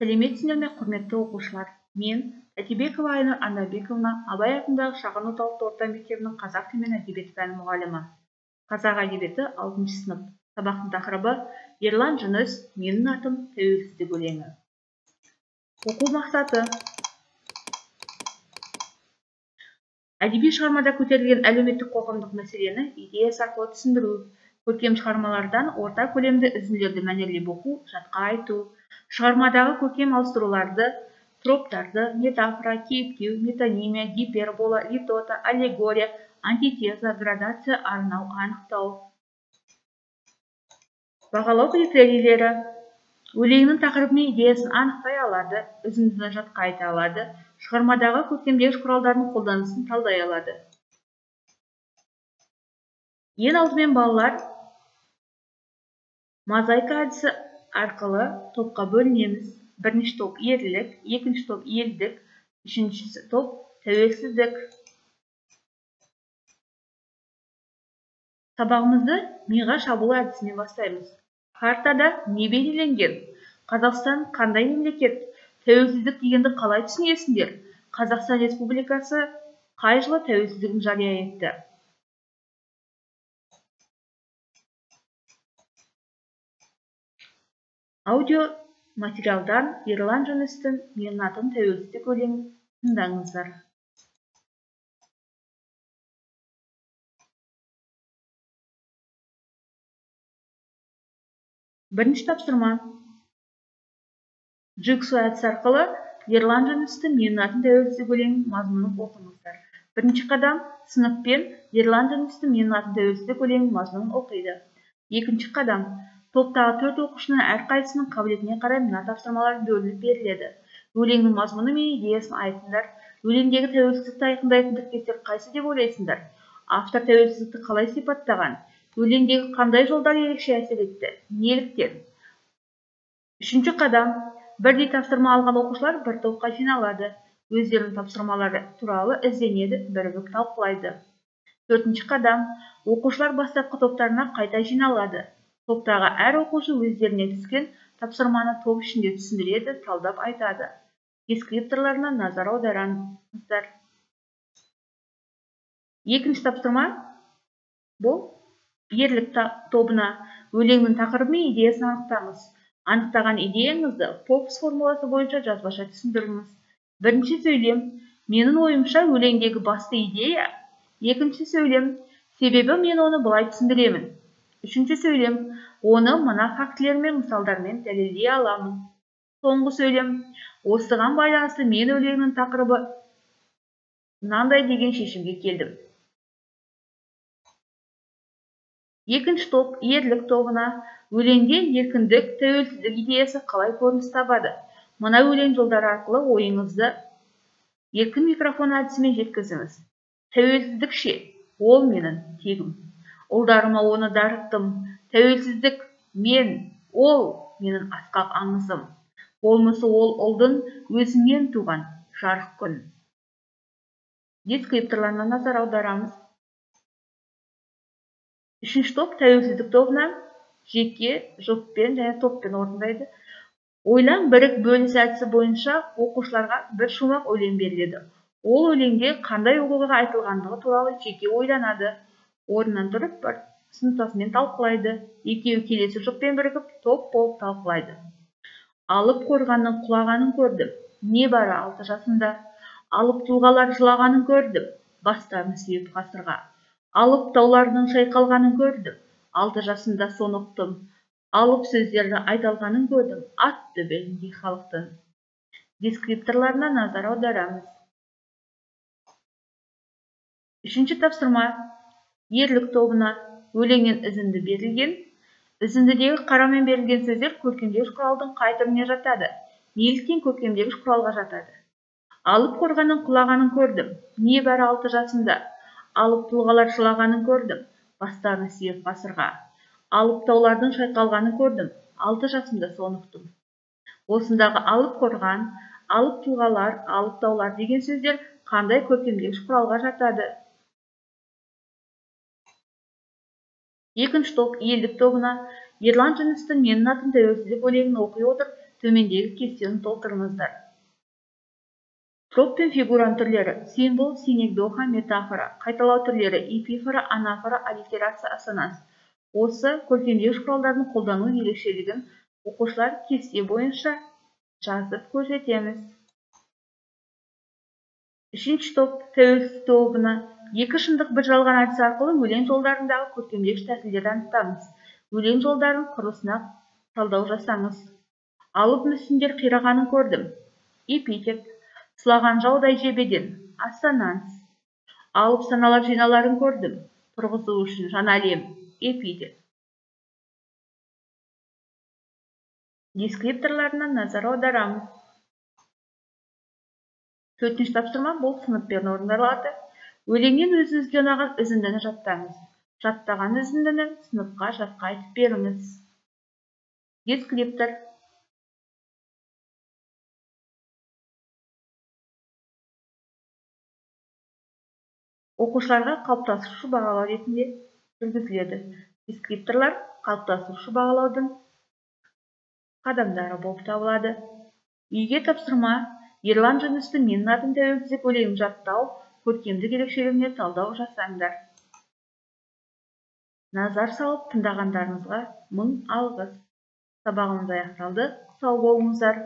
Сәлеметсіздер ме, құрметті оқушылар? Мен Тәтебекова Айнұр Анарбековна, Абай атындағы Шағын орталық орта мектебінің қазақ тілі мен әдебиеті пәні мұғалімі. Қазақ әдебиеті 6 сынып. Сабақтың тақырыбы Ерлан Жүніс, менің атым тәуелсіздік өлеңі. Оқу мақсаты: әдеби шығармада көтерілген әлеуметтік қоғамдық мәселені идеясы арқылы түсіндіру, көркем шығармалардан орта көлемді үзінділерді мәнерлеп оқу, жатқа айту, шығармадағы көркем ауыстыруларды, троптарды, метафора, кейіптеу, метонимия, гипербола, литота, аллегория, антитеза, градация, арнау, анықтау. Бағалау критерийлері: өлеңнің тақырыбы мен идеясын анықтай алады, үзіндіні жатқа айта алады, шығармадағы көркемдегіш құралдардың қолданысын талдай алады. Ең алдымен балалар мозаика әдісі арқылы топқа бөлінеміз. Бірінші топ ерлік, екінші топ елдік, үшіншісі топ тәуелсіздік. Сабағымызды миға шабуыл әдісімен бастаймыз. Картада не белгіленген? Қазақстан қандай мемлекет? Тәуелсіздік дегенді қалай түсінесіңдер? Қазақстан Республикасы қай жылы тәуелсіздігін жария етті? Аудио материалдан Ерлан Жүністің «Менің атым тәуелсіздік» өлеңін тыңдаңыздар. Бірінші тапсырма: Джигсо әдісі арқылы Ерлан Жүністің «Менің атым тәуелсіздік» өлеңін мазмұнын оқыңыздар. Бірінші қадам: сыныппен Ерлан Жүністің «Менің атым тәуелсіздік» өлеңін мазмұнын оқиды. Екінші қадам: топтағы 4 оқушының әрқайсысының қабілетіне қарай мына тапсырмалар бөлініп беріледі. Өлеңнің мазмұны мен идеясын айтыңдар. Өлеңдегі тәуелсіздікті айқындайтын тіркестер қайсы деп ойлайсыңдар? Автор тәуелсіздікті қалай сипаттаған? Өлеңдегі қандай жолдар ерекше әсер етті? Неліктен? Үшінші қадам: бірдей тапсырма алған оқушылар бір топқа жиналады. Өздерінің тапсырмалары туралы ізденеді, бірігіп талқылайды. Төртінші қадам: оқушылар бастапқы топтарына қайта жиналады. Топтағы әр оқушы өздеріне түскен тапсырманы топ ішінде түсіндіреді, талдап айтады. Дескрипторларына назар аударыңыздар. Екінші тапсырма бұл ерлік тобына өлеңнің тақырыбы мен идеясын анықтаңыз. Анықтаған идеяңызды Попс формуласы бойынша жазбаша түсіндіріңіз. Бірінші сөйлем: менің ойымша өлеңдегі басты идея. Екінші сөйлем: себебі мен оны былай түсіндіремін. Үшінші сөйлем: оны мына фактілер мен мысалдармен дәлелдей аламын. Соңғы сөйлем: осыған байланысты мен өлеңнің тақырыбы мынандай деген шешімге келдім. Екінші топ ерлік тобына өлеңде еркіндік, тәуелсіздік идеясы қалай көрініс табады? Мына өлең жолдары арқылы ойыңызды еркін микрофон әдісімен жеткізіңіз. Тәуелсіздік ше, ол менің тегім. Ұлдарыма оны дарыттым. Тәуелсіздік мен, ол менің асқақ аңызым. Болмысы ол ұлдың өзінен туған жарық күн. Дескрипторларына назар аударамыз. Үшінші топ тәуелсіздік тобына жеке, жұппен және топпен орындайды. Ойлан, бірік, бөліс әдісі бойынша оқушыларға бір шумақ өлең беріледі. Ол өлеңде қандай оқиға айтылғандығы туралы жеке ойланады. Орнынан тұрып бір сыныптасымен талқылайды. Екеуі келесі жұппен бірігіп топ болып талқылайды. Алып қорғанның құлағанын көрдім. Небәрі 6 жасында. Алып тұлғалар жылағанын көрдім. Бастарын сүйеп ғасырға. Алып таулардың шайқалғанын көрдім. 6 жасында соны ұқтым. Алып сөздерді айталғанын көрдім. Атты белінде халықтың. Дескрипторларына назар аударамыз. Үшінші тапсырма: ерлік тобына өлеңнен үзінді берілген. Үзіндідегі қарамен берілген сөздер көркемдегіш құралдың қай түріне жатады? Неліктен көркемдегіш құралға жатады? Алып қорғанның құлағанын көрдім. Небәрі 6 жасында. Алып тұлғалар жылағанын көрдім. Бастарын сүйеп ғасырға. Алып таулардың шайқалғанын көрдім. 6 жасында соны ұқтым. Осындағы алып қорған, алып тұлғалар, алып таулар деген сөздер қандай көркемдегіш құралға жатады? Екінші топ елдік тобына Ерлан Жүністің «Менің атым тәуелсіздік» өлеңін оқи отырып, төмендегі кестені толтырыңыздар. Троп пен фигураның түрлері: символ, синекдоха, метафора. Қайталау түрлері: эпифора, анафора, аллитерация, ассонанс. Осы көркемдегіш құралдардың қолдану ерекшелігін оқушылар кесте бойынша жазып көрсетеміз. Үшінші топ, тәуелсіз тобына. Екі шындық бір жалған әдісі арқылы өлең жолдарындағы көркемдегіш тәсілдерді анықтаңыз. Өлең жолдарын құрылысына талдау жасаңыз. Алып мүсіндер қирағанын көрдім. Эпитет. Сылаған жаудай жебеден. Ассонанс. Алып саналар жиналарын көрдім. Тұрғызу үшін жаңа әлем. Эпитет. Дескрипторларына назар аударамыз. Төртінші тапсырма бұл сыныппен орындалады. Өлеңнен өзіңізге ұнаған үзіндіні жаттаңыз. Жаттаған үзіндіні сыныпқа жатқа айтып беріңіз. Дескриптор. Оқушыларға қалыптасушы бағалау ретінде жүргізіледі. Дескрипторлар қалыптасушы бағалаудың қадамдары болып табылады. Үйге тапсырма: Ерлан Жүністің «Менің атым тәуелсіздік» өлеңін жаттау, көркемдік ерекшелігіне талдау жасаңдар. Назар салып тыңдағандарыңызға мың алғыс. Сабағымыз аяқталды. Сау болыңыздар.